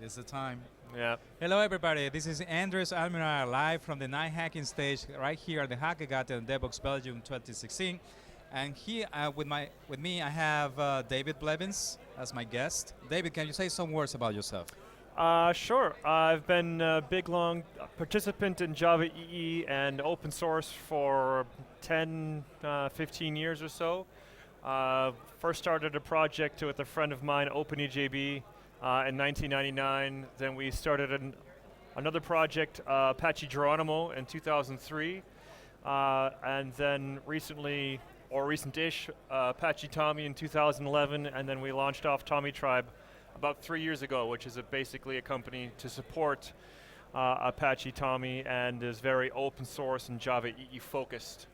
It's the time. Yeah. Hello, everybody. This is Andres Almirar live from the night hacking stage right here at the Hackagat in DevBox Belgium 2016. And here with me, I have David Blevins as my guest. David, can you say some words about yourself? Sure. I've been a big, long participant in Java EE and open source for 10, 15 years or so. First started a project with a friend of mine, OpenEJB, in 1999. Then we started another project, Apache Geronimo, in 2003. And then recently, or recent-ish, Apache Tommy in 2011, and then we launched off Tommy Tribe about 3 years ago, which is basically a company to support Apache Tommy and is very open source and Java EE focused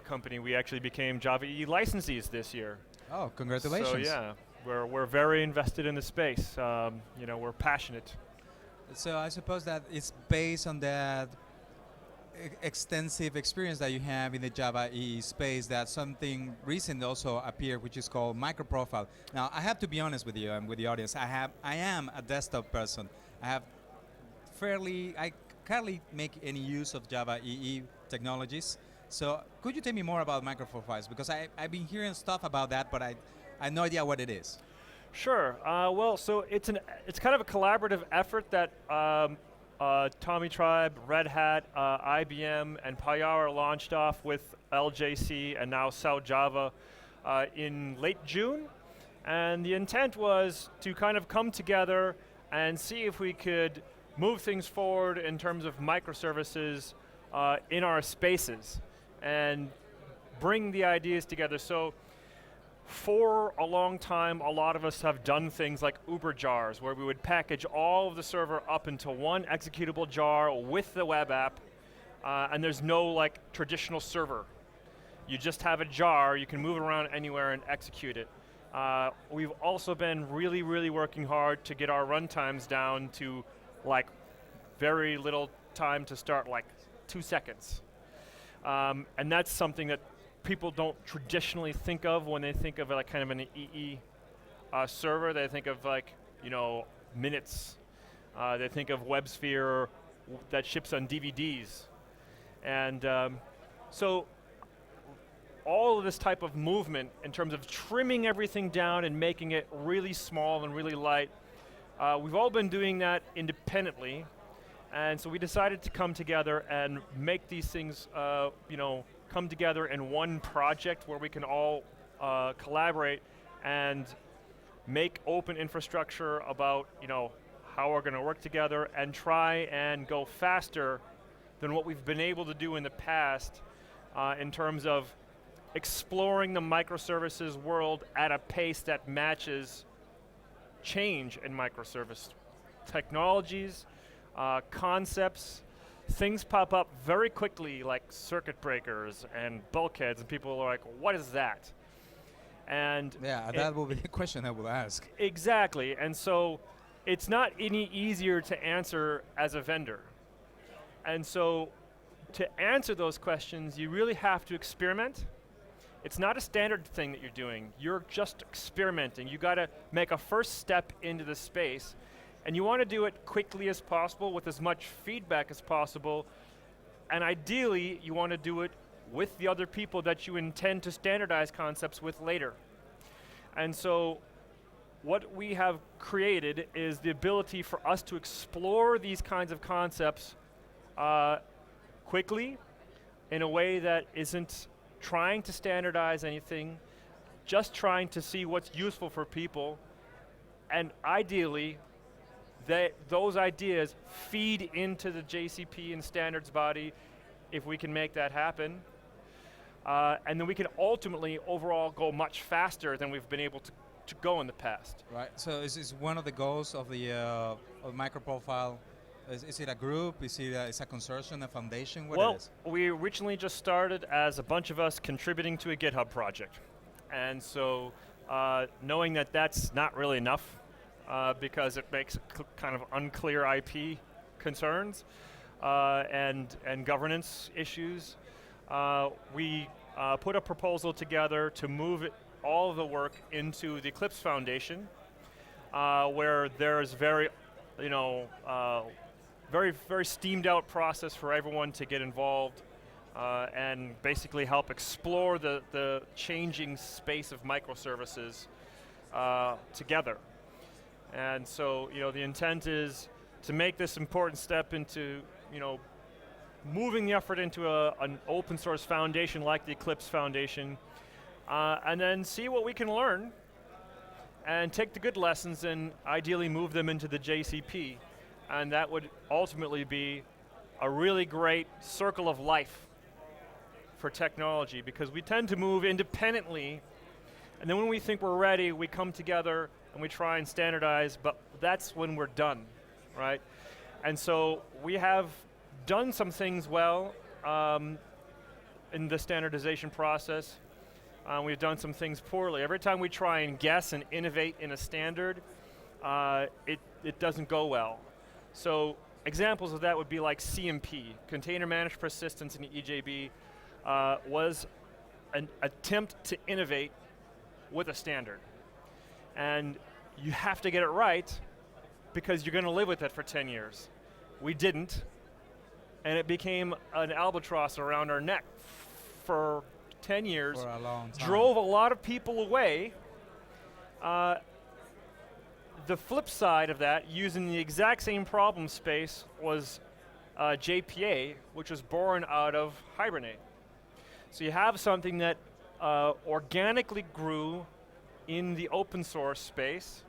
company. We actually became Java EE licensees this year. Oh, congratulations. So yeah, we're very invested in the space. We're passionate. So I suppose that it's based on that extensive experience that you have in the Java EE space that something recent also appeared, which is called microprofile. Now, I have to be honest with you and with the audience. I am a desktop person. I hardly make any use of Java EE technologies. So could you tell me more about microprofiles? Because I've been hearing stuff about that, but I have no idea what it is. Sure. So it's kind of a collaborative effort that Tommy Tribe, Red Hat, IBM, and Payara launched off with LJC and now South Java in late June. And the intent was to kind of come together and see if we could move things forward in terms of microservices in our spaces and bring the ideas together. So for a long time, a lot of us have done things like Uber jars, where we would package all of the server up into one executable jar with the web app, and there's no traditional server. You just have a jar, you can move it around anywhere and execute it. We've also been really, really working hard to get our runtimes down to very little time to start, 2 seconds. And that's something that people don't traditionally think of when they think of kind of an EE server. They think of minutes. They think of WebSphere that ships on DVDs. And so all of this type of movement in terms of trimming everything down and making it really small and really light, we've all been doing that independently. And so we decided to come together and make these things come together in one project where we can all collaborate and make open infrastructure about how we're going to work together and try and go faster than what we've been able to do in the past in terms of exploring the microservices world at a pace that matches change in microservice technologies, concepts. Things pop up very quickly, like circuit breakers and bulkheads, and people are like, what is that? And yeah, that will be the question I will ask. Exactly, and so it's not any easier to answer as a vendor. And so to answer those questions, you really have to experiment. It's not a standard thing that you're doing. You're just experimenting. You got to make a first step into the space. And you want to do it quickly as possible with as much feedback as possible. And ideally, you want to do it with the other people that you intend to standardize concepts with later. And so what we have created is the ability for us to explore these kinds of concepts quickly in a way that isn't trying to standardize anything, just trying to see what's useful for people, and ideally, those ideas feed into the JCP and standards body if we can make that happen. And then we can ultimately, overall, go much faster than we've been able to go in the past. Right, so is one of the goals of the of microprofile, is it a group, is it a consortium, a foundation, what it is? We originally just started as a bunch of us contributing to a GitHub project. And so knowing that that's not really enough, because it makes kind of unclear IP concerns and governance issues. We put a proposal together to move all of the work into the Eclipse Foundation, where there's very you know, very, very steamed out process for everyone to get involved and basically help explore the changing space of microservices together. And so, you know, the intent is to make this important step into, you know, moving the effort into an open source foundation like the Eclipse Foundation, and then see what we can learn and take the good lessons and ideally move them into the JCP. And that would ultimately be a really great circle of life for technology, because we tend to move independently, and then when we think we're ready, we come together and we try and standardize, but that's when we're done, right? And so we have done some things well in the standardization process. We've done some things poorly. Every time we try and guess and innovate in a standard, it doesn't go well. So examples of that would be like CMP, Container Managed Persistence in EJB, was an attempt to innovate with a standard. And you have to get it right because you're going to live with it for 10 years. We didn't, and it became an albatross around our neck for 10 years, For a long time. drove a lot of people away. The flip side of that, using the exact same problem space, was JPA, which was born out of Hibernate. So you have something that organically grew in the open source space,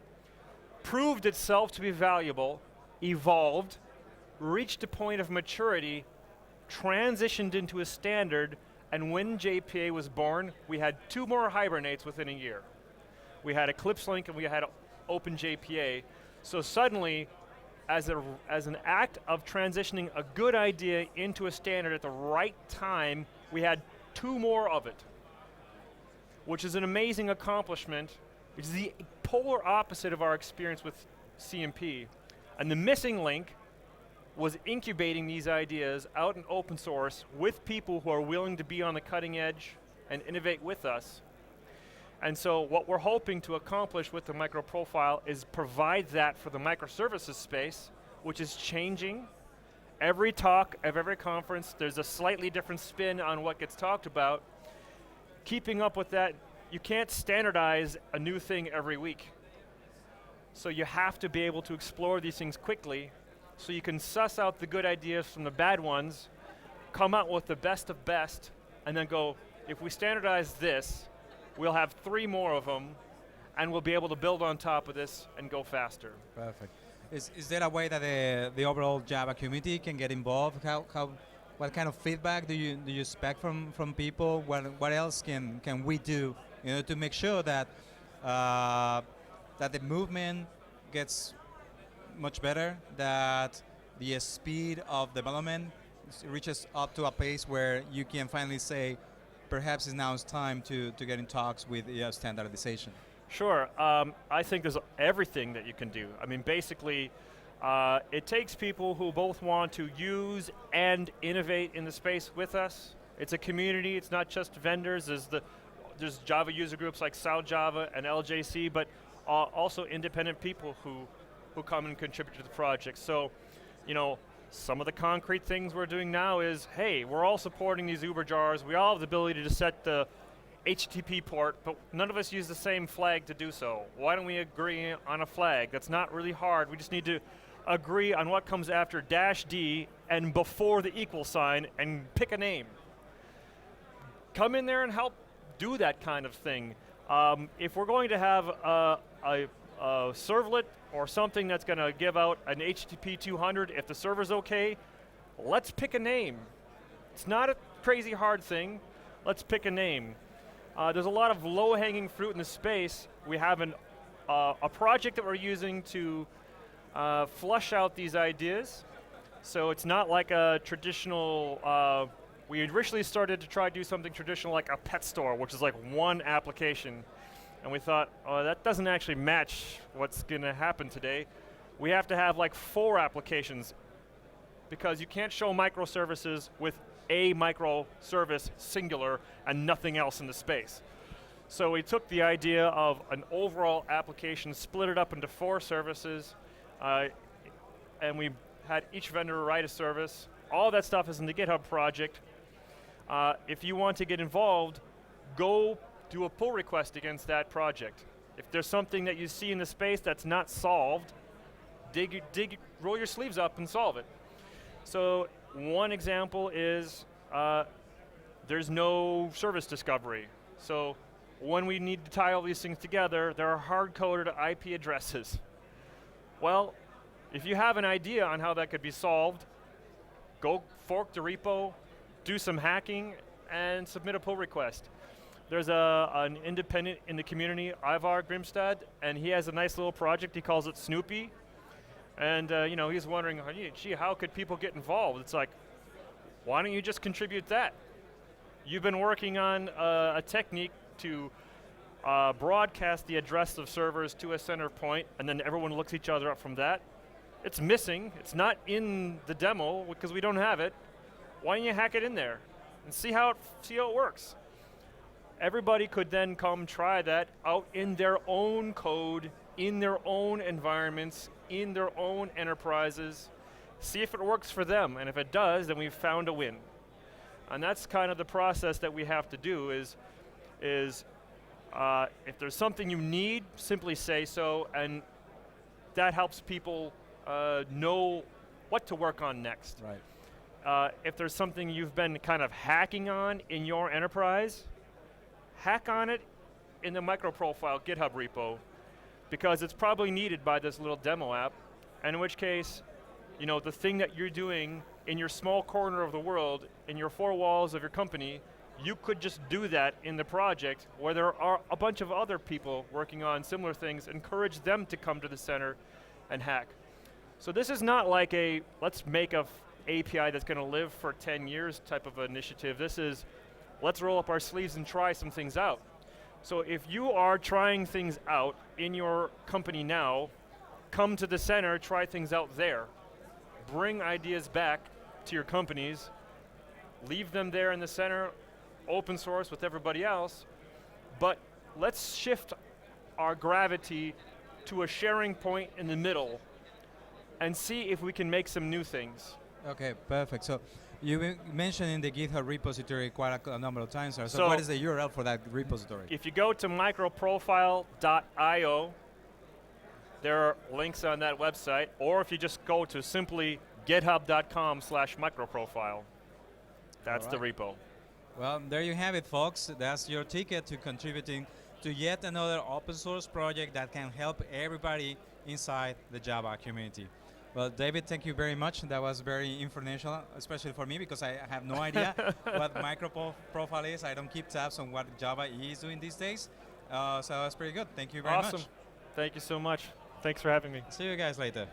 proved itself to be valuable, evolved, reached a point of maturity, transitioned into a standard, and when JPA was born, we had 2 more Hibernates within a year. We had Eclipse Link and we had OpenJPA. So suddenly, as an act of transitioning a good idea into a standard at the right time, we had 2 more of it, which is an amazing accomplishment, which is the polar opposite of our experience with CMP. And the missing link was incubating these ideas out in open source with people who are willing to be on the cutting edge and innovate with us. And so what we're hoping to accomplish with the microprofile is provide that for the microservices space, which is changing. Every talk of every conference, there's a slightly different spin on what gets talked about. Keeping up with that, you can't standardize a new thing every week. So you have to be able to explore these things quickly so you can suss out the good ideas from the bad ones, come out with the best of best, and then go, if we standardize this, we'll have 3 more of them, and we'll be able to build on top of this and go faster. Perfect. Is there a way that the overall Java community can get involved? What kind of feedback do you expect from people? What else can we do, you know, to make sure that that the movement gets much better, that the speed of development reaches up to a pace where you can finally say, perhaps it's time to get in talks with standardization? Sure, I think there's everything that you can do. I mean, basically, it takes people who both want to use and innovate in the space with us. It's a community, it's not just vendors. There's Java user groups like SouthJava and LJC, but also independent people who come and contribute to the project. So, you know, some of the concrete things we're doing now is, hey, we're all supporting these Uber jars. We all have the ability to set the HTTP port, but none of us use the same flag to do so. Why don't we agree on a flag? That's not really hard. We just need to agree on what comes after -D and before the equal sign and pick a name. Come in there and help do that kind of thing. If we're going to have a servlet or something that's going to give out an HTTP 200, if the server's okay, let's pick a name. It's not a crazy hard thing. Let's pick a name. There's a lot of low-hanging fruit in the space. We have a project that we're using to flush out these ideas. So it's not like a traditional, we originally started to try to do something traditional like a pet store, which is like one application. And we thought, oh, that doesn't actually match what's going to happen today. We have to have like 4 applications because you can't show microservices with a microservice singular and nothing else in the space. So we took the idea of an overall application, split it up into 4 services, and we had each vendor write a service. All that stuff is in the GitHub project. If you want to get involved, go do a pull request against that project. If there's something that you see in the space that's not solved, roll your sleeves up and solve it. So one example is there's no service discovery. So when we need to tie all these things together, there are hard-coded IP addresses. Well, if you have an idea on how that could be solved, go fork the repo, do some hacking, and submit a pull request. There's an independent in the community, Ivar Grimstad, and he has a nice little project. He calls it Snoopy. And he's wondering, gee, how could people get involved? It's like, why don't you just contribute that? You've been working on a technique to broadcast the address of servers to a center point, and then everyone looks each other up from that. It's missing. It's not in the demo because we don't have it. Why don't you hack it in there and see how it works? Everybody could then come try that out in their own code, in their own environments, in their own enterprises, see if it works for them, and if it does, then we've found a win. And that's kind of the process that we have to do is if there's something you need, simply say so, and that helps people know what to work on next. Right. If there's something you've been kind of hacking on in your enterprise, hack on it in the MicroProfile GitHub repo, because it's probably needed by this little demo app, and in which case, the thing that you're doing in your small corner of the world, in your four walls of your company, you could just do that in the project where there are a bunch of other people working on similar things, encourage them to come to the center and hack. So this is not like a, let's make a API that's going to live for 10 years type of initiative. This is, let's roll up our sleeves and try some things out. So if you are trying things out in your company now, come to the center, try things out there. Bring ideas back to your companies, leave them there in the center, open source with everybody else, but let's shift our gravity to a sharing point in the middle and see if we can make some new things. Okay, perfect. So you mentioned in the GitHub repository quite a number of times, sir. So what is the URL for that repository? If you go to microprofile.io, there are links on that website, or if you just go to simply github.com/microprofile, that's the repo. Well, there you have it, folks. That's your ticket to contributing to yet another open source project that can help everybody inside the Java community. Well, David, thank you very much. That was very informational, especially for me, because I have no idea what MicroProfile is. I don't keep tabs on what Java is doing these days. So that's pretty good. Thank you very much. Awesome. Thank you so much. Thanks for having me. See you guys later.